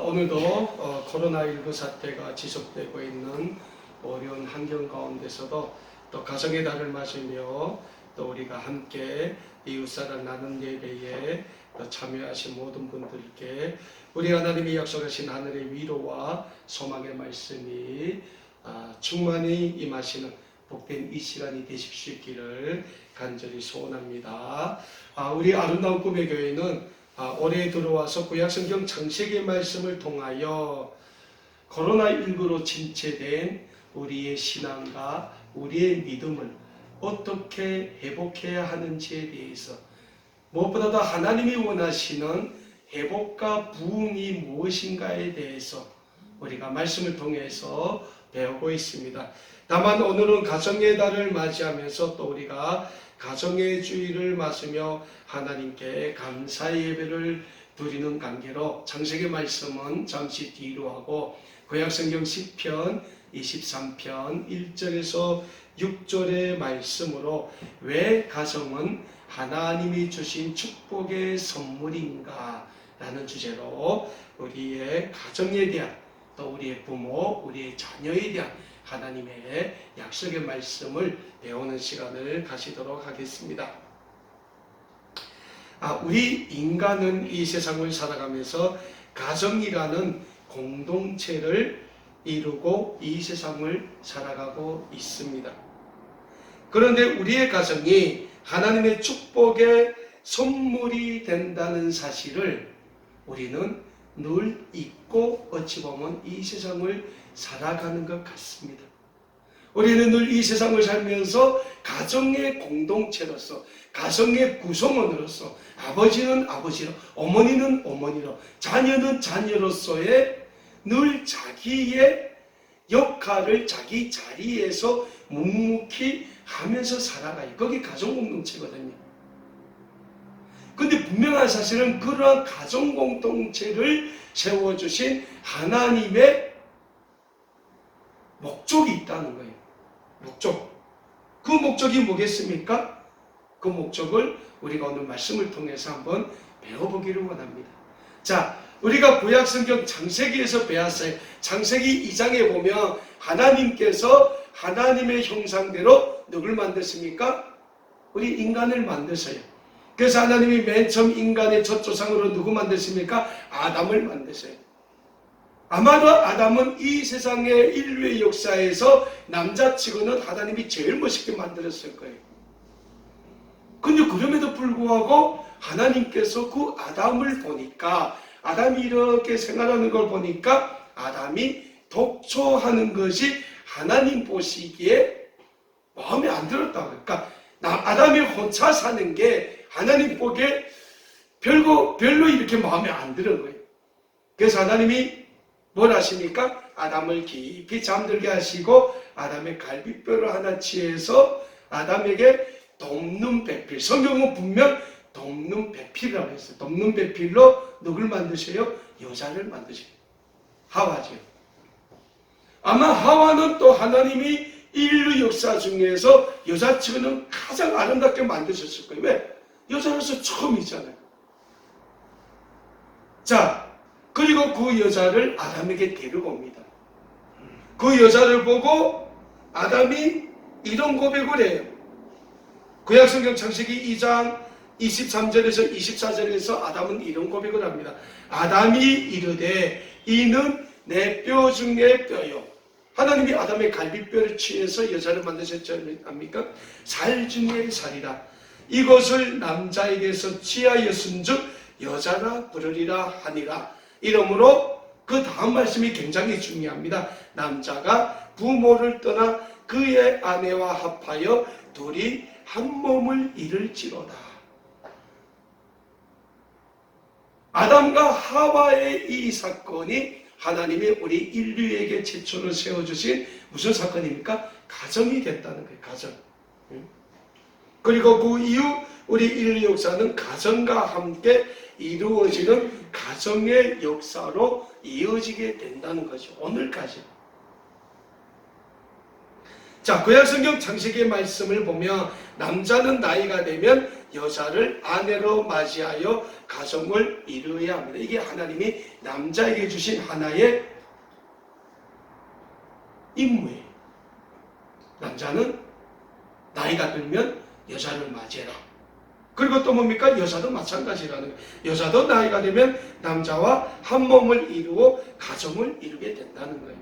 오늘도 코로나19 사태가 지속되고 있는 어려운 환경 가운데서도 또 가정의 달을 맞으며 또 우리가 함께 이웃사랑 나눔 예배에 또 참여하신 모든 분들께 우리 하나님이 약속하신 하늘의 위로와 소망의 말씀이 충만히 임하시는 복된 이 시간이 되실 수 있기를 간절히 소원합니다. 우리 아름다운 꿈의 교회는 올해 들어와서 구약성경 창세기 말씀을 통하여 코로나19로 침체된 우리의 신앙과 우리의 믿음을 어떻게 회복해야 하는지에 대해서 무엇보다도 하나님이 원하시는 회복과 부흥이 무엇인가에 대해서 우리가 말씀을 통해서 배우고 있습니다. 다만 오늘은 가정의 달을 맞이하면서 또 우리가 가정의 주일을 맞으며 하나님께 감사의 예배를 드리는 관계로 창세기 말씀은 잠시 뒤로 하고 구약성경 10편 23편 1절에서 6절의 말씀으로 왜 가정은 하나님이 주신 축복의 선물인가 라는 주제로 우리의 가정에 대한 또 우리의 부모, 우리의 자녀에 대한 하나님의 약속의 말씀을 배우는 시간을 가지도록 하겠습니다. 우리 인간은 이 세상을 살아가면서 가정이라는 공동체를 이루고 이 세상을 살아가고 있습니다. 그런데 우리의 가정이 하나님의 축복의 선물이 된다는 사실을 우리는 늘 잊고 어찌 보면 이 세상을 살아가는 것 같습니다. 우리는 늘 이 세상을 살면서 가정의 공동체로서 가정의 구성원으로서 아버지는 아버지로 어머니는 어머니로 자녀는 자녀로서의 늘 자기의 역할을 자기 자리에서 묵묵히 하면서 살아가요. 그게 가정 공동체거든요. 근데 분명한 사실은 그러한 가정 공동체를 세워주신 하나님의 목적이 있다는 거예요. 목적. 그 목적이 뭐겠습니까? 그 목적을 우리가 오늘 말씀을 통해서 한번 배워보기를 원합니다. 자, 우리가 구약성경 창세기에서 배웠어요. 창세기 2장에 보면 하나님께서 하나님의 형상대로 누굴 만드십니까? 우리 인간을 만드세요. 그래서 하나님이 맨 처음 인간의 첫 조상으로 누구 만드십니까? 아담을 만드세요. 아마도 아담은 이 세상의 인류의 역사에서 남자치고는 하나님이 제일 멋있게 만들었을 거예요. 근데 그럼에도 불구하고 하나님께서 그 아담을 보니까 아담이 이렇게 생활하는 걸 보니까 아담이 독초하는 것이 하나님 보시기에 마음에 안 들었다. 그러니까 아담이 혼자 사는 게 하나님 보기에 별로 이렇게 마음에 안 드는 거예요. 그래서 하나님이 뭘 하십니까? 아담을 깊이 잠들게 하시고 아담의 갈비뼈를 하나 취해서 아담에게 돕는 배필, 성경은 분명 돕는 배필이라고 했어요. 돕는 배필로 누굴 만드셔요? 여자를 만드셔요. 하와죠. 아마 하와는 또 하나님이 인류 역사 중에서 여자치고는 가장 아름답게 만드셨을 거예요. 왜? 여자로서 처음이잖아요. 자, 그리고 그 여자를 아담에게 데리고 옵니다. 그 여자를 보고 아담이 이런 고백을 해요. 구약성경 창세기 2장 23절에서 24절에서 아담은 이런 고백을 합니다. 아담이 이르되 이는 내 뼈 중에 뼈요. 하나님이 아담의 갈비뼈를 취해서 여자를 만드셨지 않습니까? 살 중에 살이라. 이것을 남자에게서 취하였은즉 여자라 부르리라 하니라. 이러므로 그 다음 말씀이 굉장히 중요합니다. 남자가 부모를 떠나 그의 아내와 합하여 둘이 한 몸을 이룰지로다. 아담과 하와의 이 사건이 하나님이 우리 인류에게 최초로 세워주신 무슨 사건입니까? 가정이 됐다는 거예요. 가정. 그리고 그 이후 우리 인류 역사는 가정과 함께 이루어지는 가정의 역사로 이어지게 된다는 거죠. 오늘까지. 자, 구약성경 창세기의 말씀을 보면 남자는 나이가 되면 여자를 아내로 맞이하여 가정을 이루어야 합니다. 이게 하나님이 남자에게 주신 하나의 임무예요. 남자는 나이가 들면 여자를 맞이해라. 그리고 또 뭡니까? 여자도 마찬가지라는 거예요. 여자도 나이가 되면 남자와 한 몸을 이루어 가정을 이루게 된다는 거예요.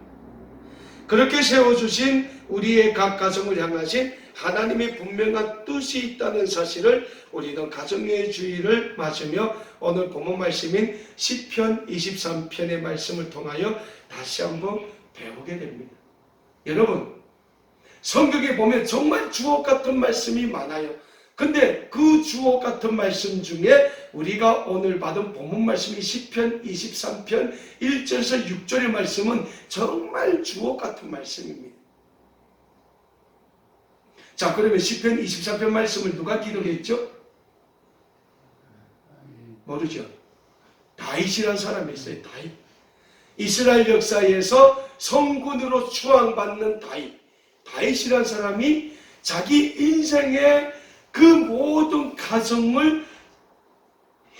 그렇게 세워주신 우리의 각 가정을 향하신 하나님의 분명한 뜻이 있다는 사실을 우리는 가정의 주의를 맞으며 오늘 본문 말씀인 시편 23편의 말씀을 통하여 다시 한번 배우게 됩니다. 여러분, 성경에 보면 정말 주옥 같은 말씀이 많아요. 근데 그 주옥 같은 말씀 중에 우리가 오늘 받은 본문 말씀이 시편 23편 1절에서 6절의 말씀은 정말 주옥 같은 말씀입니다. 자, 그러면 시편 23편 말씀을 누가 기록했죠? 모르죠. 다윗이라는 사람이 있어요. 다윗. 이스라엘 역사에서 성군으로 추앙받는 다윗. 다윗이라는 사람이 자기 인생의 그 모든 가정을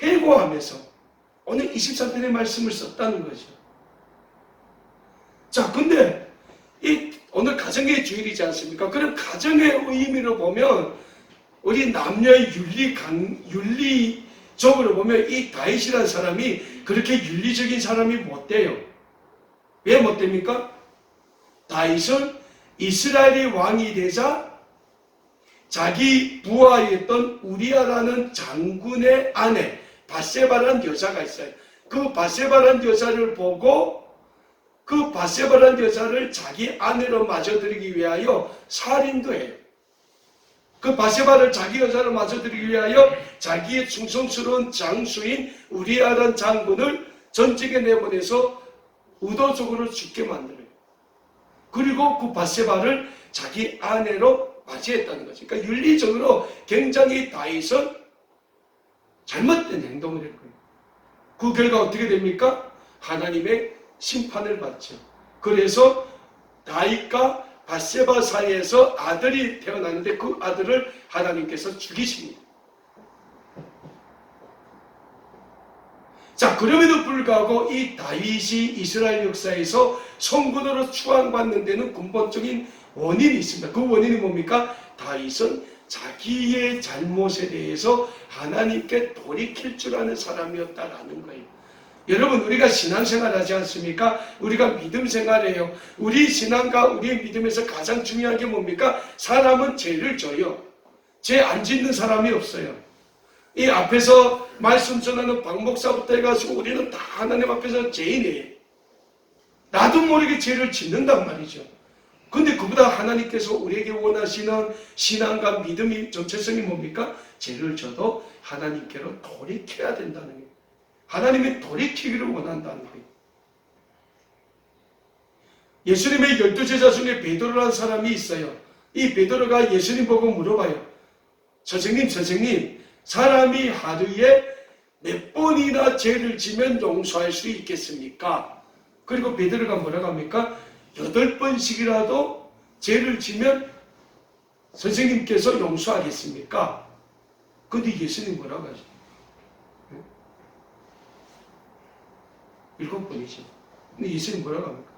해고하면서 오늘 23편의 말씀을 썼다는 거죠. 자, 근데 오늘 가정의 주일이지 않습니까? 그럼 가정의 의미로 보면 우리 남녀의 윤리적으로 보면 이 다윗이라는 사람이 그렇게 윤리적인 사람이 못 돼요. 왜 못 됩니까? 다윗은 이스라엘의 왕이 되자 자기 부하였던 우리아라는 장군의 아내 바세바라는 여자가 있어요. 그 바세바라는 여자를 보고 그 바세바라는 여자를 자기 아내로 맞아들이기 위하여 살인도 해요. 그 바세바를 자기 여자로 맞아들이기 위하여 자기의 충성스러운 장수인 우리아라는 장군을 전쟁에 내보내서 의도적으로 죽게 만들어요. 그리고 그 바세바를 자기 아내로 맞이했다는 거죠. 그러니까 윤리적으로 굉장히 다윗은 잘못된 행동을 했고요. 그 결과 어떻게 됩니까? 하나님의 심판을 받죠. 그래서 다윗과 바세바 사이에서 아들이 태어나는데 그 아들을 하나님께서 죽이십니다. 자, 그럼에도 불구하고 이 다윗이 이스라엘 역사에서 성군으로 추앙받는 데는 근본적인 원인이 있습니다. 그 원인이 뭡니까? 다윗은 자기의 잘못에 대해서 하나님께 돌이킬 줄 아는 사람이었다라는 거예요. 여러분, 우리가 신앙생활 하지 않습니까? 우리가 믿음 생활해요. 우리 신앙과 우리의 믿음에서 가장 중요한 게 뭡니까? 사람은 죄를 져요. 죄 안 짓는 사람이 없어요. 이 앞에서 말씀 전하는 박 목사부터 해가지고 우리는 다 하나님 앞에서 죄인이에요. 나도 모르게 죄를 짓는단 말이죠. 근데 그보다 하나님께서 우리에게 원하시는 신앙과 믿음의 정체성이 뭡니까? 죄를 져도 하나님께로 돌이켜야 된다는 거예요. 하나님이 돌이키기를 원한다는 거예요. 예수님의 12제자 중에 베드로라는 사람이 있어요. 이 베드로가 예수님 보고 물어봐요. 선생님, 사람이 하루에 몇 번이나 죄를 지면 용서할 수 있겠습니까? 그리고 베드로가 뭐라고 합니까? 8번씩이라도 죄를 지면 선생님께서 용서하겠습니까? 근데 예수님 뭐라고 하죠? 7번이죠. 근데 예수님 뭐라고 합니까?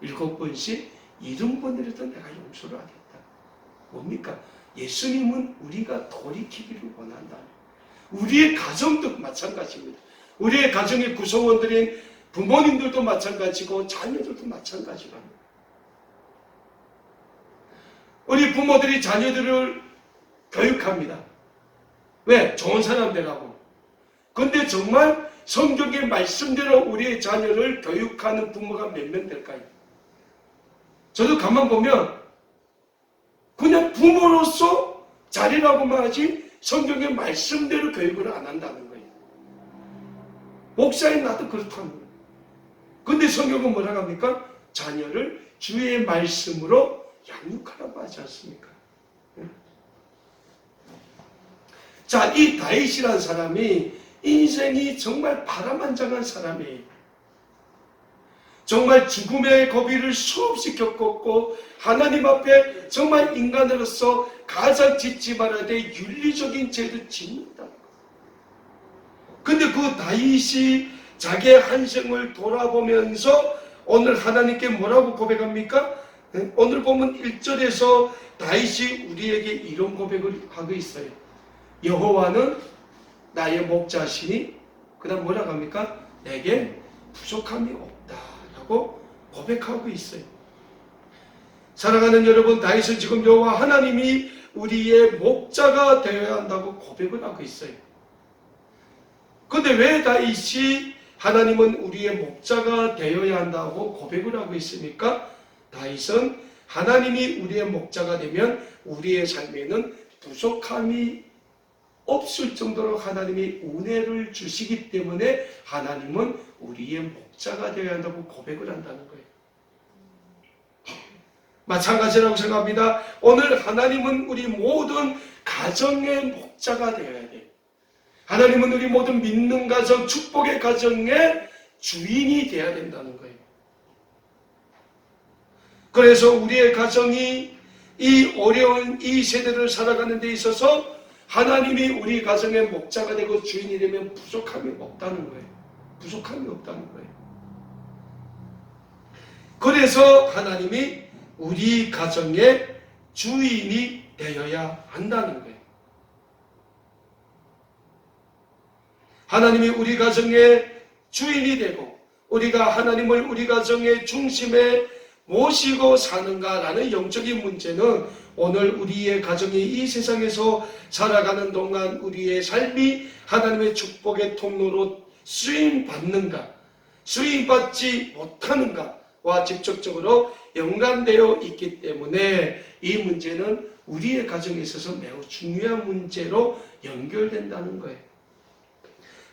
7번씩 70번이라도 내가 용서를 하겠다. 뭡니까? 예수님은 우리가 돌이키기를 원한다. 우리의 가정도 마찬가지입니다. 우리의 가정의 구성원들인 부모님들도 마찬가지고 자녀들도 마찬가지랍니다. 우리 부모들이 자녀들을 교육합니다. 왜? 좋은 사람 되라고. 근데 정말 성경의 말씀대로 우리의 자녀를 교육하는 부모가 몇 명 될까요? 저도 가만 보면 그냥 부모로서 잘이라고만 하지 성경의 말씀대로 교육을 안 한다는 거예요. 목사인 나도 그렇다는 거예요. 근데 성경은 뭐라고 합니까? 자녀를 주의 말씀으로 양육하라고 하지 않습니까? 자, 이 다윗이라는 사람이 인생이 정말 파란만장한 사람이에요. 정말 죽음의 고비를 수없이 겪었고 하나님 앞에 정말 인간으로서 가장 짓지 말아야 될 윤리적인 죄도 짓는다. 근데 그 다윗이 자기의 한생을 돌아보면서 오늘 하나님께 뭐라고 고백합니까? 오늘 보면 1절에서 다윗이 우리에게 이런 고백을 하고 있어요. 여호와는 나의 목자시니 그 다음 뭐라고 합니까? 내게 부족함이 없다 라고 고백하고 있어요. 사랑하는 여러분, 다윗은 지금 여호와 하나님이 우리의 목자가 되어야 한다고 고백을 하고 있어요. 그런데 왜 다윗이 하나님은 우리의 목자가 되어야 한다고 고백을 하고 있습니까? 다윗은 하나님이 우리의 목자가 되면 우리의 삶에는 부족함이 없을 정도로 하나님이 은혜를 주시기 때문에 하나님은 우리의 목자가 되어야 한다고 고백을 한다는 거예요. 마찬가지라고 생각합니다. 오늘 하나님은 우리 모든 가정의 목자가 되어야 돼요. 하나님은 우리 모든 믿는 가정, 축복의 가정의 주인이 되어야 된다는 거예요. 그래서 우리의 가정이 이 어려운 이 세대를 살아가는 데 있어서 하나님이 우리 가정의 목자가 되고 주인이 되면 부족함이 없다는 거예요. 부족함이 없다는 거예요. 그래서 하나님이 우리 가정의 주인이 되어야 한다는 거예요. 하나님이 우리 가정의 주인이 되고 우리가 하나님을 우리 가정의 중심에 모시고 사는가라는 영적인 문제는 오늘 우리의 가정이 이 세상에서 살아가는 동안 우리의 삶이 하나님의 축복의 통로로 쓰임받는가, 쓰임받지 못하는가와 직접적으로 연관되어 있기 때문에 이 문제는 우리의 가정에 있어서 매우 중요한 문제로 연결된다는 거예요.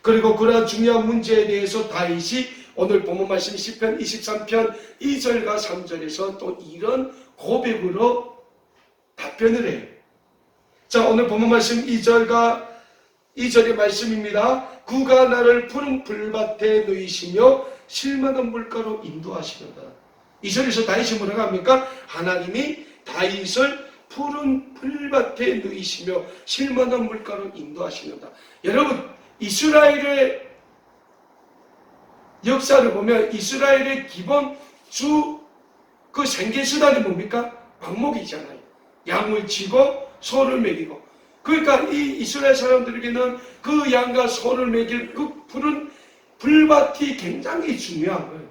그리고 그러한 중요한 문제에 대해서 다윗이 오늘 본문 말씀 시편 23편 2절과 3절에서 또 이런 고백으로 답변을 해요. 자, 오늘 본문 말씀 2절의 말씀입니다. 그가 나를 푸른 풀밭에 누이시며 실만한 물가로 인도하시도다. 2절에서 다윗이 뭐라고 합니까? 하나님이 다윗을 푸른 풀밭에 누이시며 실만한 물가로 인도하시도다. 여러분, 이스라엘의 역사를 보면 이스라엘의 기본 그 생계수단이 뭡니까? 방목이잖아요. 양을 치고 소를 먹이고. 그러니까 이 이스라엘 사람들에게는 그 양과 소를 먹일 그 푸른 풀밭이 굉장히 중요한 거예요.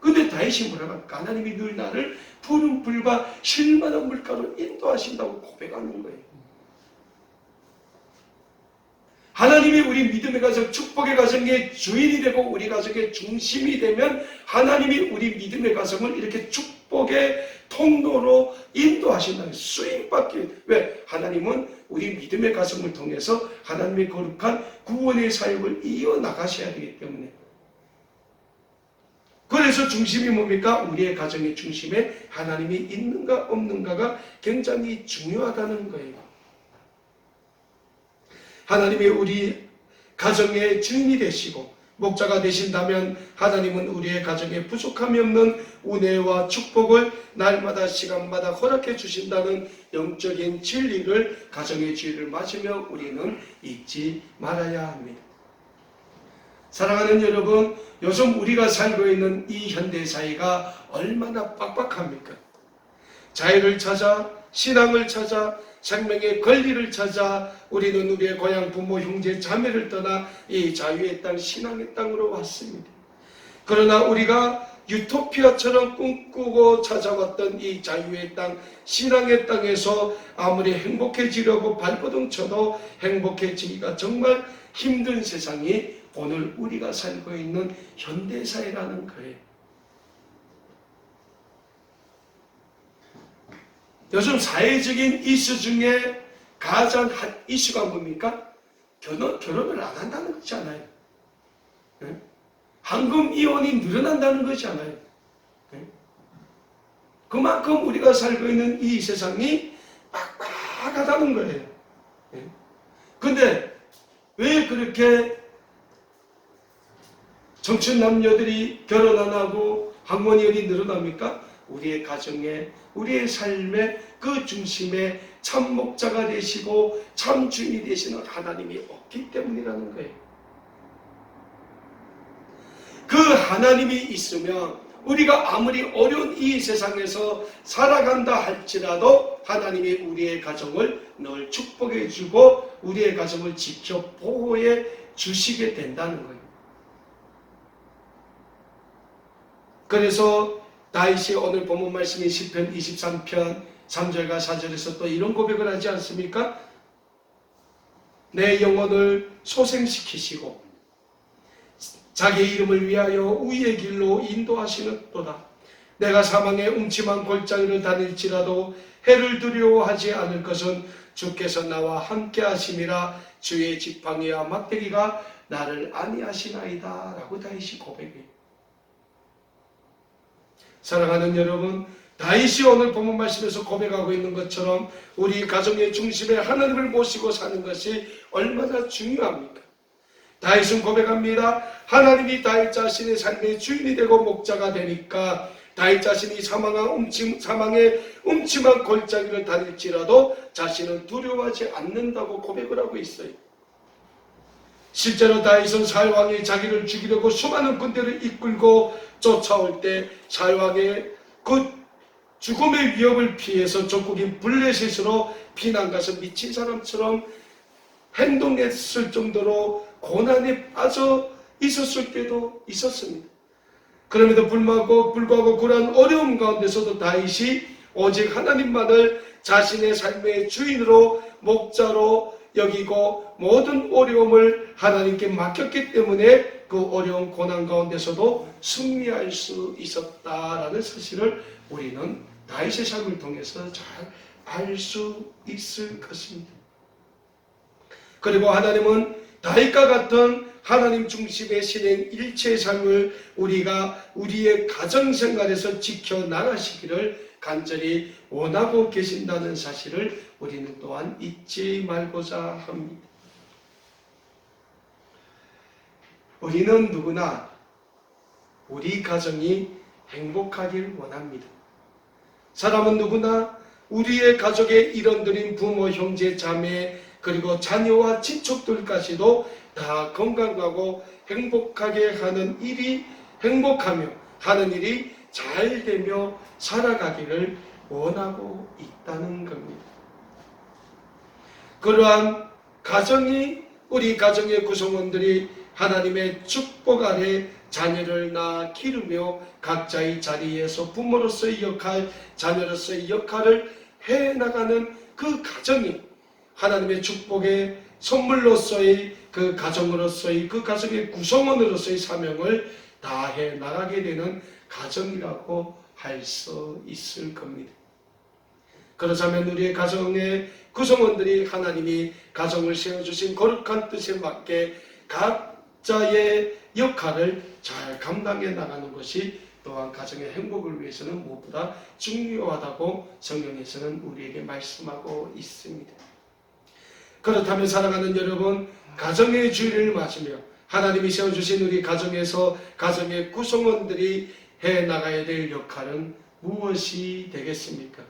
근데 다윗이 뭐라고 할까? 하나님이 늘 나를 푸른 풀밭 실만한 물가로 인도하신다고 고백하는 거예요. 하나님이 우리 믿음의 가정, 축복의 가정의 주인이 되고 우리 가정의 중심이 되면 하나님이 우리 믿음의 가정을 이렇게 축복의 통로로 인도하신다는 쓰임받기. 왜? 하나님은 우리 믿음의 가정을 통해서 하나님의 거룩한 구원의 사역을 이어나가셔야 되기 때문에. 그래서 중심이 뭡니까? 우리의 가정의 중심에 하나님이 있는가 없는가가 굉장히 중요하다는 거예요. 하나님이 우리 가정의 주인이 되시고 목자가 되신다면 하나님은 우리의 가정에 부족함이 없는 은혜와 축복을 날마다 시간마다 허락해 주신다는 영적인 진리를 가정의 주인을 맞으며 우리는 잊지 말아야 합니다. 사랑하는 여러분, 요즘 우리가 살고 있는 이 현대사회가 얼마나 빡빡합니까? 자유를 찾아, 신앙을 찾아, 생명의 권리를 찾아 우리는 우리의 고향 부모 형제 자매를 떠나 이 자유의 땅 신앙의 땅으로 왔습니다. 그러나 우리가 유토피아처럼 꿈꾸고 찾아왔던 이 자유의 땅 신앙의 땅에서 아무리 행복해지려고 발버둥 쳐도 행복해지기가 정말 힘든 세상이 오늘 우리가 살고 있는 현대사회라는 거예요. 요즘 사회적인 이슈 중에 가장 핫 이슈가 뭡니까? 결혼을 안 한다는 거잖아요. 네? 황금 이혼이 늘어난다는 거잖아요. 네? 그만큼 우리가 살고 있는 이 세상이 빡빡하다는 거예요. 근데 왜 그렇게 청춘 남녀들이 결혼 안 하고 학문위원이 늘어납니까? 우리의 가정에, 우리의 삶의 그 중심에 참 목자가 되시고 참 주인이 되시는 하나님이 없기 때문이라는 거예요. 그 하나님이 있으면 우리가 아무리 어려운 이 세상에서 살아간다 할지라도 하나님이 우리의 가정을 늘 축복해 주고 우리의 가정을 지켜 보호해 주시게 된다는 거예요. 그래서 다윗이 오늘 본문 말씀인 시편 23편 3절과 4절에서 또 이런 고백을 하지 않습니까? 내 영혼을 소생시키시고 자기의 이름을 위하여 우리의 길로 인도하시는 도다. 내가 사망의 음침한 골짜기를 다닐지라도 해를 두려워하지 않을 것은 주께서 나와 함께 하심이라. 주의 지팡이와 막대기가 나를 안위하시나이다 라고 다윗이 고백해요. 사랑하는 여러분, 다윗이 오늘 본문 말씀에서 고백하고 있는 것처럼 우리 가정의 중심에 하나님을 모시고 사는 것이 얼마나 중요합니까? 다윗은 고백합니다. 하나님이 다윗 자신의 삶의 주인이 되고 목자가 되니까 다윗 자신이 사망의 음침한 골짜기를 다닐지라도 자신은 두려워하지 않는다고 고백을 하고 있어요. 실제로 다윗은 사울왕이 자기를 죽이려고 수많은 군대를 이끌고 쫓아올 때 사울왕의 그 죽음의 위협을 피해서 적국인 블레셋으로 피난가서 미친 사람처럼 행동했을 정도로 고난에 빠져 있었을 때도 있었습니다. 그럼에도 불구하고 그러한 어려움 가운데서도 다윗이 오직 하나님만을 자신의 삶의 주인으로 목자로 여기고 모든 어려움을 하나님께 맡겼기 때문에 그 어려운 고난 가운데서도 승리할 수 있었다라는 사실을 우리는 다윗의 삶을 통해서 잘 알 수 있을 것입니다. 그리고 하나님은 다윗과 같은 하나님 중심의 신행 일체의 삶을 우리가 우리의 가정생활에서 지켜나가시기를 간절히 원하고 계신다는 사실을 우리는 또한 잊지 말고자 합니다. 우리는 누구나 우리 가정이 행복하길 원합니다. 사람은 누구나 우리의 가족의 일원들인 부모, 형제, 자매 그리고 자녀와 친척들까지도 다 건강하고 행복하게 하는 일이 행복하며 하는 일이 잘 되며 살아가기를 원하고 있다는 겁니다. 그러한 가정이 우리 가정의 구성원들이 하나님의 축복 아래 자녀를 낳아 기르며 각자의 자리에서 부모로서의 역할, 자녀로서의 역할을 해나가는 그 가정이 하나님의 축복의 선물로서의 그 가정으로서의 그 가정의 구성원으로서의 사명을 다해 나가게 되는 가정이라고 할 수 있을 겁니다. 그렇다면 우리의 가정의 구성원들이 하나님이 가정을 세워주신 거룩한 뜻에 맞게 각자의 역할을 잘 감당해 나가는 것이 또한 가정의 행복을 위해서는 무엇보다 중요하다고 성경에서는 우리에게 말씀하고 있습니다. 그렇다면 사랑하는 여러분, 가정의 주일을 맞으며 하나님이 세워주신 우리 가정에서 가정의 구성원들이 해나가야 될 역할은 무엇이 되겠습니까?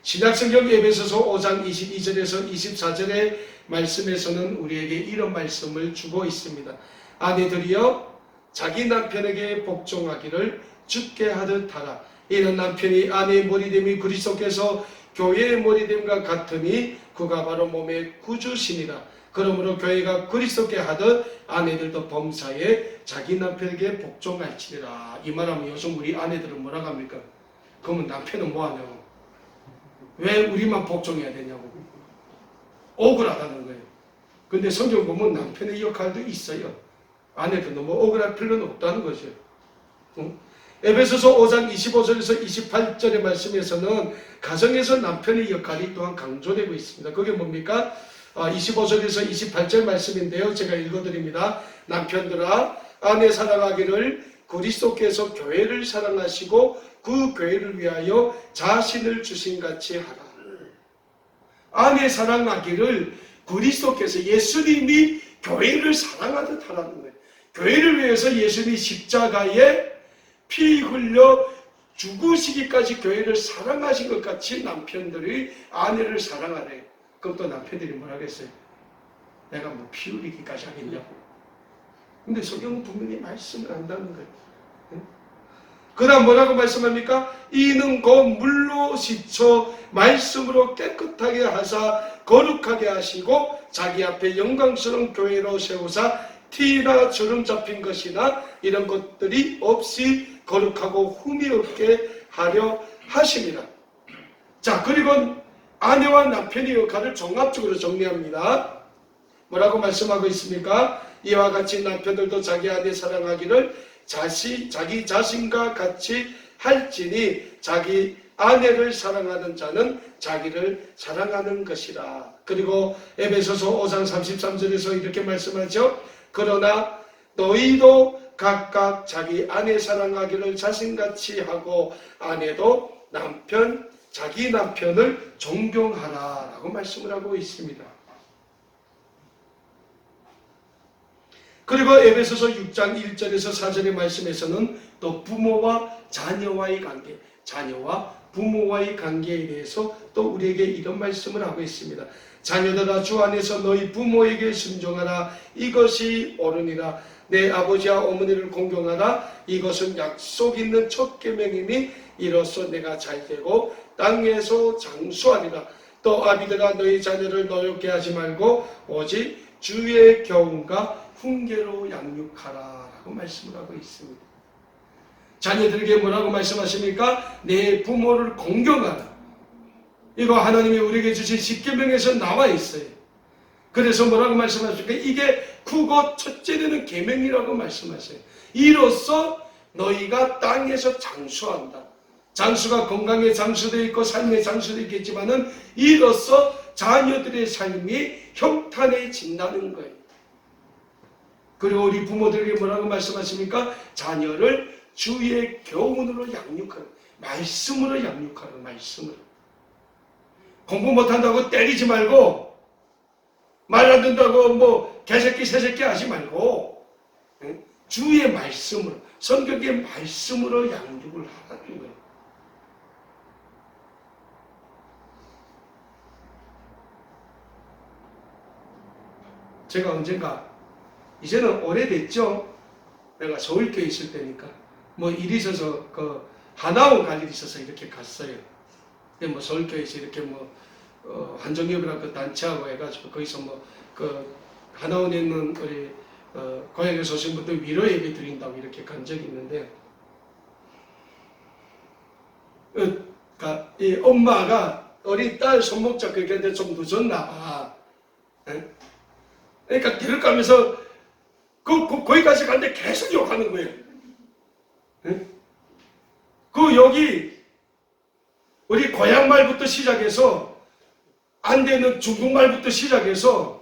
신약성경 에베소서 5장 22절에서 24절의 말씀에서는 우리에게 이런 말씀을 주고 있습니다. 아내들이여 자기 남편에게 복종하기를 주께 하듯 하라. 이는 남편이 아내의 머리됨이 그리스도께서 교회의 머리됨과 같으니 그가 바로 몸의 구주시니라. 그러므로 교회가 그리스도께 하듯 아내들도 범사에 자기 남편에게 복종할지니라. 이 말하면 요즘 우리 아내들은 뭐라고 합니까? 그러면 남편은 뭐하냐고, 왜 우리만 복종해야 되냐고 억울하다는 거예요. 근데 성경 보면 남편의 역할도 있어요. 아내도 너무 억울할 필요는 없다는 거죠. 에베소서 5장 25절에서 28절의 말씀에서는 가정에서 남편의 역할이 또한 강조되고 있습니다. 그게 뭡니까? 25절에서 28절 말씀인데요. 제가 읽어드립니다. 남편들아 아내 사랑하기를 그리스도께서 교회를 사랑하시고 그 교회를 위하여 자신을 주신 같이 하라. 아내 사랑하기를 그리스도께서 예수님이 교회를 사랑하듯 하라는 거예요. 교회를 위해서 예수님이 십자가에 피 흘려 죽으시기까지 교회를 사랑하신 것 같이 남편들이 아내를 사랑하래. 그럼 또 남편들이 뭐라 그랬어요? 내가 뭐 피 흘리기까지 하겠냐고. 근데 성경은 분명히 말씀을 한다는 거예요. 그 다음 뭐라고 말씀합니까? 이는 곧 물로 씻어 말씀으로 깨끗하게 하사 거룩하게 하시고 자기 앞에 영광스러운 교회로 세우사 티나 주름 잡힌 것이나 이런 것들이 없이 거룩하고 흠이 없게 하려 하심이라. 자, 그리고 아내와 남편의 역할을 종합적으로 정리합니다. 뭐라고 말씀하고 있습니까? 이와 같이 남편들도 자기 아내 사랑하기를 자기 자신과 같이 할지니 자기 아내를 사랑하는 자는 자기를 사랑하는 것이라. 그리고 에베소서 5장 33절에서 이렇게 말씀하죠. 그러나 너희도 각각 자기 아내 사랑하기를 자신같이 하고 아내도 자기 남편을 존경하라 라고 말씀을 하고 있습니다. 그리고 에베소서 6장 1절에서 4절의 말씀에서는 또 부모와 자녀와의 관계, 자녀와 부모와의 관계에 대해서 또 우리에게 이런 말씀을 하고 있습니다. 자녀들아 주 안에서 너희 부모에게 순종하라. 이것이 옳으니라. 내 아버지와 어머니를 공경하라. 이것은 약속 있는 첫 계명이니 이로써 내가 잘되고 땅에서 장수하리라. 또 아비들아 너희 자녀를 노엽게 하지 말고 오직 주의 교훈과 훈계로 양육하라 라고 말씀을 하고 있습니다. 자녀들에게 뭐라고 말씀하십니까? 내 부모를 공경하라. 이거 하나님이 우리에게 주신 십계명에서 나와 있어요. 그래서 뭐라고 말씀하십니까? 이게 크고 첫째 되는 계명이라고 말씀하세요. 이로써 너희가 땅에서 장수한다. 장수가 건강의 장수도 있고 삶의 장수도 있겠지만은 이로써 자녀들의 삶이 형탄해진다는 거예요. 그리고 우리 부모들에게 뭐라고 말씀하십니까? 자녀를 주의 교훈으로 양육하라. 말씀으로 양육하라. 말씀으로. 공부 못한다고 때리지 말고 말 안 된다고 뭐 개새끼 새새끼 하지 말고 주의 말씀으로 성경의 말씀으로 양육을 하라는 거예요. 제가 언젠가 이제는 오래됐죠. 내가 서울교회 있을 때니까 뭐 일이 있어서 그 하나원 갈 일이 있어서 이렇게 갔어요. 근데 뭐 서울교회에서 이렇게 뭐 한정협이라는 그 단체하고 해가지고 거기서 뭐 그 하나원에 있는 우리 고향에서 오신 분들 위로 예배 드린다고 이렇게 간 적이 있는데 그러니까 이 엄마가 어린 딸 손목 잡고 이렇게 했는데 좀 늦었나 봐. 그러니까 길을 가면서 거기까지 가는데 계속 욕하는 거예요. 그 욕이 우리 고향 말부터 시작해서 안 되는 중국말부터 시작해서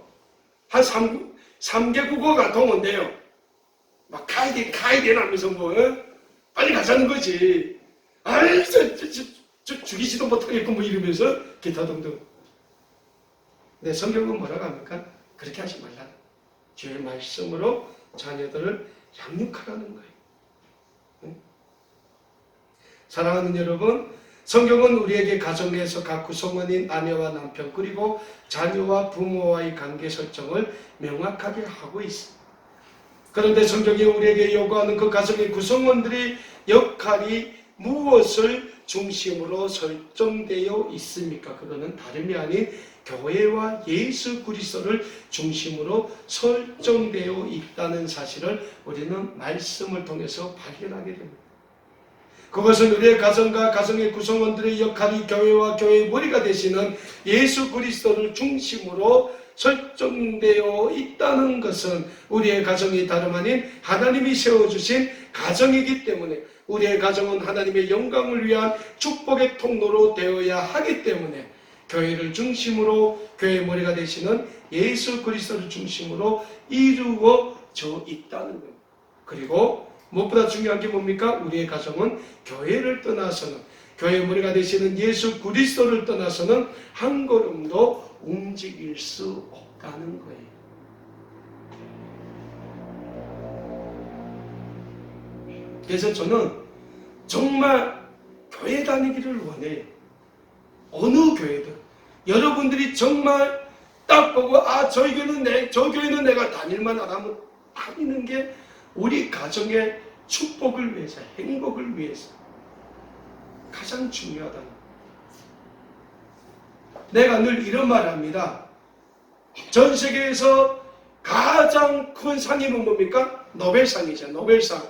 한 3개 국어가 동원돼요. 막 가이덴 하면서 뭐 빨리 가자는 거지. 아이 저 죽이지도 못하겠고 뭐 이러면서 기타 등등. 근데 성경은 뭐라고 합니까? 그렇게 하지 말라. 주의 말씀으로 자녀들을 양육하라는 거예요. 사랑하는 여러분, 성경은 우리에게 가정에서 각 구성원인 아내와 남편 그리고 자녀와 부모와의 관계 설정을 명확하게 하고 있습니다. 그런데 성경이 우리에게 요구하는 그 가정의 구성원들의 역할이 무엇을 중심으로 설정되어 있습니까? 그거는 다름이 아닌 교회와 예수 그리스도를 중심으로 설정되어 있다는 사실을 우리는 말씀을 통해서 발견하게 됩니다. 그것은 우리의 가정과 가정의 구성원들의 역할이 교회와 교회의 머리가 되시는 예수 그리스도를 중심으로 설정되어 있다는 것은 우리의 가정이 다름 아닌 하나님이 세워주신 가정이기 때문에 우리의 가정은 하나님의 영광을 위한 축복의 통로로 되어야 하기 때문에 교회를 중심으로 교회의 머리가 되시는 예수 그리스도를 중심으로 이루어져 있다는 거예요. 그리고 무엇보다 중요한 게 뭡니까? 우리의 가정은 교회를 떠나서는 교회의 머리가 되시는 예수 그리스도를 떠나서는 한 걸음도 움직일 수 없다는 거예요. 그래서 저는 정말 교회 다니기를 원해요. 어느 교회든 여러분들이 정말 딱 보고 저 교회는 내가 다닐만 하다면 다니는 게 우리 가정의 축복을 위해서, 행복을 위해서 가장 중요하다. 내가 늘 이런 말 합니다. 전 세계에서 가장 큰 상이 뭡니까? 노벨상이죠. 노벨상.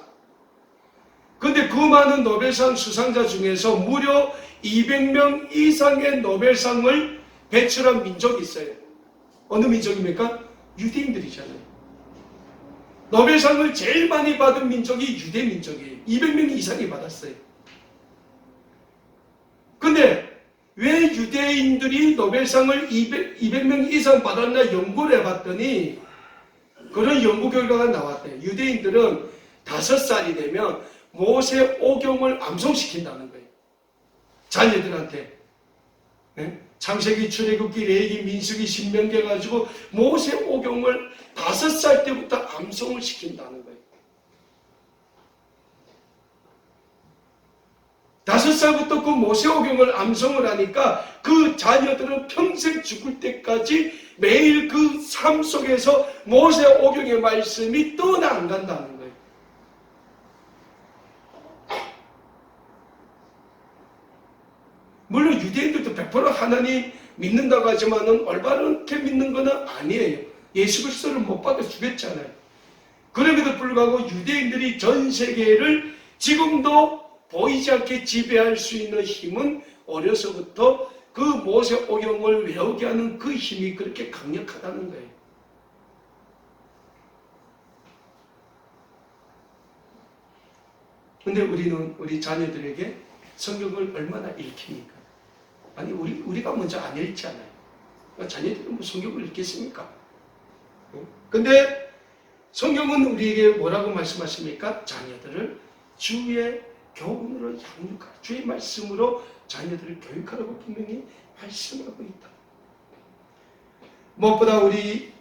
근데 그 많은 노벨상 수상자 중에서 무려 200명 이상의 노벨상을 배출한 민족이 있어요. 어느 민족입니까? 유대인들이잖아요. 노벨상을 제일 많이 받은 민족이 유대 민족이에요. 200명 이상이 받았어요. 근데 왜 유대인들이 노벨상을 200명 이상 받았나 연구를 해봤더니 그런 연구 결과가 나왔대요. 유대인들은 5살이 되면 모세 오경을 암송시킨다는 거예요. 자녀들한테. 네? 창세기, 출애굽기, 레위기, 민수기, 신명기 가지고 모세 오경을 5살 때부터 암송을 시킨다는 거예요. 5살부터 그 모세 오경을 암송을 하니까 그 자녀들은 평생 죽을 때까지 매일 그 삶 속에서 모세 오경의 말씀이 떠나 안 간다는 거예요. 물론 유대인들도 100% 하나님 믿는다고 하지만은 올바르게 믿는 것은 아니에요. 예수 그리스도를 못 받아 죽였잖아요. 그럼에도 불구하고 유대인들이 전 세계를 지금도 보이지 않게 지배할 수 있는 힘은 어려서부터 그 모세 오경을 외우게 하는 그 힘이 그렇게 강력하다는 거예요. 근데 우리는 우리 자녀들에게 성경을 얼마나 읽힙니까? 아니 우리가 먼저 안 읽잖아요. 자녀들은 뭐 성경을 읽겠습니까? 근데 성경은 우리에게 뭐라고 말씀하십니까? 자녀들을 주의 교훈으로 양육하라. 주의 말씀으로 자녀들을 교육하라고 분명히 말씀하고 있다. 무엇보다 우리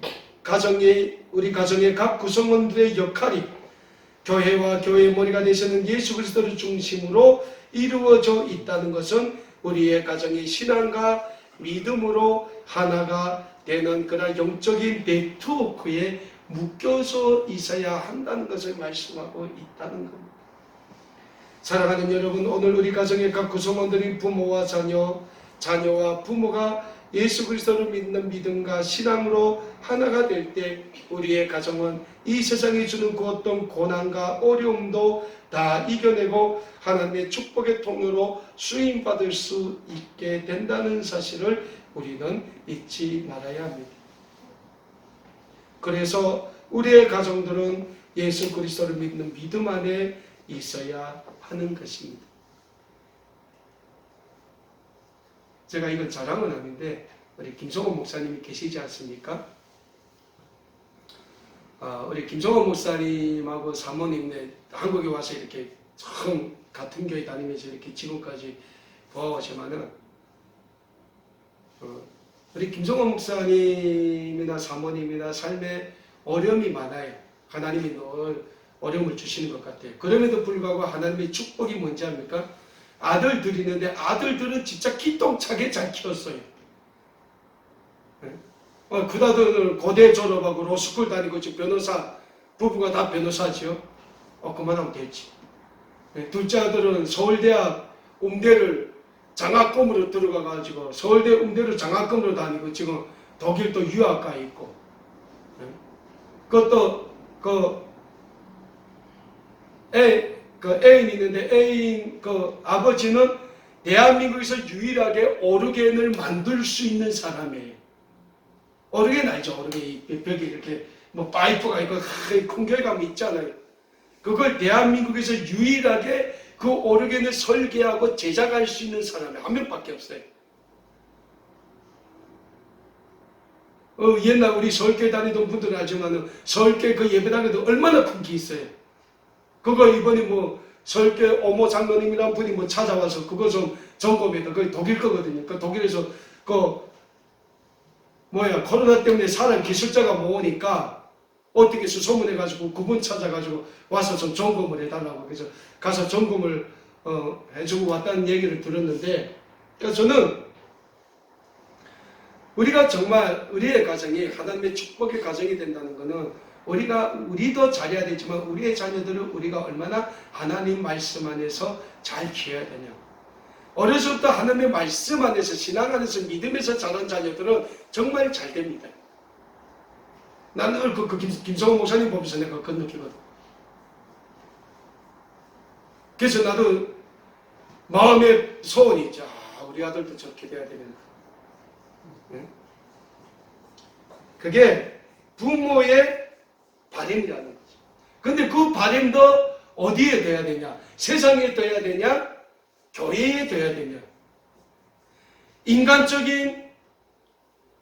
가정의 각 구성원들의 역할이 교회와 교회의 머리가 되시는 예수 그리스도를 중심으로 이루어져 있다는 것은 우리의 가정의 신앙과 믿음으로 하나가 되는 그런 영적인 네트워크에 묶여서 있어야 한다는 것을 말씀하고 있다는 겁니다. 사랑하는 여러분, 오늘 우리 가정의 각 구성원들인 부모와 자녀와 부모가 예수 그리스도를 믿는 믿음과 신앙으로 하나가 될 때 우리의 가정은 이 세상이 주는 그 어떤 고난과 어려움도 다 이겨내고 하나님의 축복의 통로로 수임받을 수 있게 된다는 사실을 우리는 잊지 말아야 합니다. 그래서 우리의 가정들은 예수 그리스도를 믿는 믿음 안에 있어야 하는 것입니다. 제가 이건 자랑은 아닌데 우리 김성호 목사님이 계시지 않습니까? 우리 김성호 목사님하고 사모님네 한국에 와서 이렇게 처음 같은 교회 다니면서 이렇게 지금까지 보아오지만은 우리 김성호 목사님이나 사모님이나 삶에 어려움이 많아요. 하나님이 늘 어려움을 주시는 것 같아요. 그럼에도 불구하고 하나님의 축복이 뭔지 압니까? 아들들이 있는데 아들들은 진짜 기똥차게 잘 키웠어요. 그 아들은 고대 졸업하고 로스쿨 다니고 지금 변호사 부부가 다 변호사지요. 그만하면 되지. 둘째 아들은 서울대학 음대를 장학금으로 들어가가지고 서울대 음대를 장학금으로 다니고 지금 독일 또 유학 가 있고. 그것도 애인 있는데 애인 아버지는 대한민국에서 유일하게 오르겐을 만들 수 있는 사람이에요. 오르겐 알죠? 오르겐 벽에 이렇게 뭐 파이프가 있고 큰 교회감이 있잖아요. 그걸 대한민국에서 유일하게 그 오르겐을 설계하고 제작할 수 있는 사람이 한 명밖에 없어요. 옛날 우리 서울교회 다니던 분들은 알지만 서울교회 그 예배당에도 얼마나 큰 게 있어요. 그거 이번에 뭐 서울교회 오모 장로님이라는 분이 뭐 찾아와서 그거 좀 점검해도 그게 독일 거거든요. 그 독일에서 코로나 때문에 사람 기술자가 모으니까 어떻게 해서 소문해가지고 그분 찾아가지고 와서 좀 점검을 해달라고 그래서 가서 점검을 해주고 왔다는 얘기를 들었는데, 그래서 저는 우리가 정말 우리의 가정이 하나님의 축복의 가정이 된다는 것은 우리도 잘해야 되지만 우리의 자녀들을 우리가 얼마나 하나님 말씀 안에서 잘 키워야 되냐. 어려서부터 하나님의 말씀 안에서 신앙 안에서 믿음에서 자란 자녀들은 정말 잘 됩니다. 나는 김성호 목사님 보면서 내가 그 느끼거든. 그래서 나도 마음의 소원이 있죠. 우리 아들도 저렇게 돼야 되면. 그게 부모의 바람이라는 거죠. 근데 그 바람도 어디에 돼야 되냐? 세상에 돼야 되냐? 교회에 돼야 되냐? 인간적인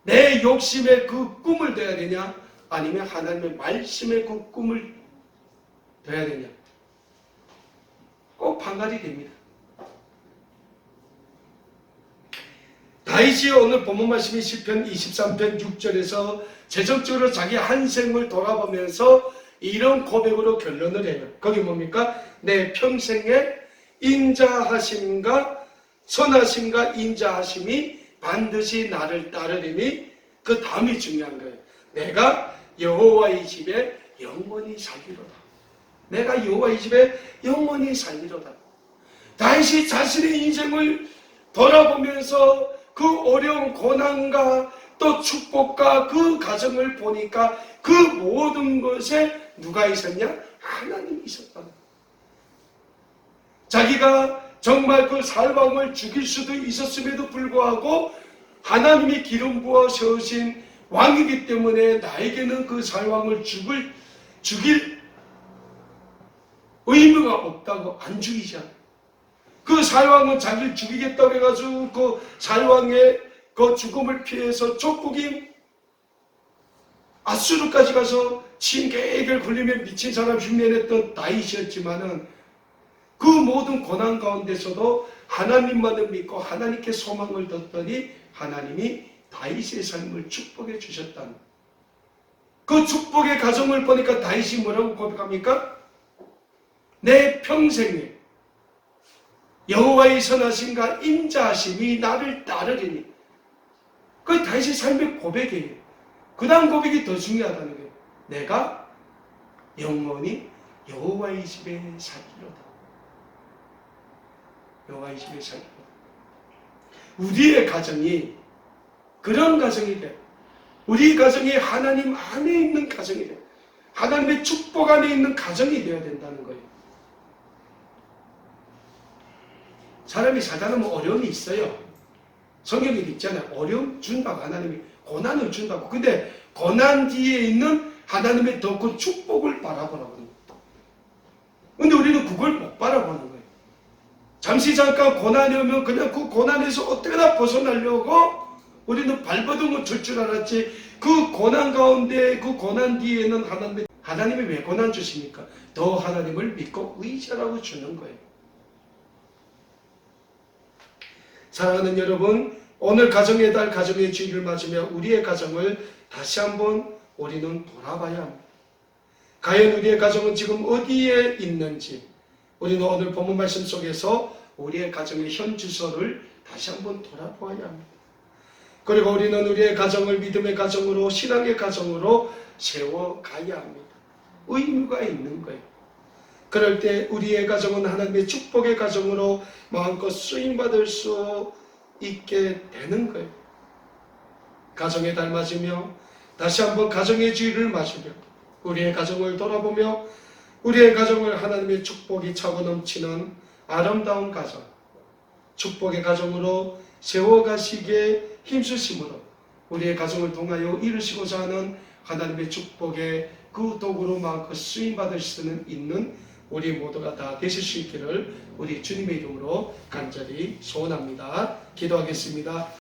내 욕심의 그 꿈을 돼야 되냐? 아니면 하나님의 말씀의 그 꿈을 돼야 되냐? 꼭 판가리 됩니다. 다윗이 오늘 본문 말씀이 시편 23편 6절에서 재정적으로 자기 한 생을 돌아보면서 이런 고백으로 결론을 해요. 거기 뭡니까? 내 평생의 인자하심과 선하심과 인자하심이 반드시 나를 따르리니 그 다음이 중요한 거예요. 내가 여호와의 집에 영원히 살리로다. 내가 여호와의 집에 영원히 살리로다. 다윗이 자신의 인생을 돌아보면서 그 어려운 고난과 또 축복과 그 가정을 보니까 그 모든 것에 누가 있었냐? 하나님이 있었다. 자기가 정말 그 살왕을 죽일 수도 있었음에도 불구하고 하나님이 기름 부어 세우신 왕이기 때문에 나에게는 그 살왕을 죽일 의무가 없다고 안 죽이잖아. 그 살왕은 자기를 죽이겠다고 해가지고 그 살왕의 그 죽음을 피해서 족국인 아수르까지 가서 징계를 굴리며 미친 사람 흉내냈던 다윗이었지만은 그 모든 고난 가운데서도 하나님만을 믿고 하나님께 소망을 뒀더니 하나님이 다윗의 삶을 축복해 주셨다는 그 축복의 가정을 보니까 다윗이 뭐라고 고백합니까? 내 평생에 여호와의 선하심과 인자하심이 나를 따르리니. 그 다윗의 삶의 고백이에요. 그 다음 고백이 더 중요하다는 거예요. 내가 영원히 여호와의 집에 살리로다. 여호와의 집에 살리로다. 우리의 가정이 그런 가정이 돼. 우리 가정이 하나님 안에 있는 가정이 돼. 하나님의 축복 안에 있는 가정이 되어야 된다는 거예요. 사람이 살다 보면 어려움이 있어요. 성경에 있잖아요. 어려움 준다고 하나님이 고난을 준다고. 근데 고난 뒤에 있는 하나님의 더 큰 축복을 바라보라고 하는 거예요. 근데 우리는 그걸 못 바라보는 거예요. 잠시 잠깐 고난이 오면 그냥 그 고난에서 어떻게나 벗어나려고 우리는 발버둥을 칠 줄 알았지. 그 고난 가운데 그 고난 뒤에는 하나님이 왜 고난 주십니까? 더 하나님을 믿고 의지하라고 주는 거예요. 사랑하는 여러분, 오늘 가정의 달 가정의 주일을 맞으며 우리의 가정을 다시 한번 우리는 돌아봐야 합니다. 과연 우리의 가정은 지금 어디에 있는지 우리는 오늘 본문 말씀 속에서 우리의 가정의 현 주소를 다시 한번 돌아보아야 합니다. 그리고 우리는 우리의 가정을 믿음의 가정으로 신앙의 가정으로 세워가야 합니다. 의무가 있는 거예요. 그럴 때 우리의 가정은 하나님의 축복의 가정으로 마음껏 쓰임받을 수 있게 되는 거예요. 가정에 달 맞으며 다시 한번 가정의 주일을 맞으며 우리의 가정을 돌아보며 우리의 가정을 하나님의 축복이 차고 넘치는 아름다운 가정, 축복의 가정으로 세워가시기에 힘쓰심으로 우리의 가정을 통하여 이루시고자 하는 하나님의 축복의 그 도구로 마음껏 쓰임받을 수는 있는 우리 모두가 다 되실 수 있기를 우리 주님의 이름으로 간절히 소원합니다. 기도하겠습니다.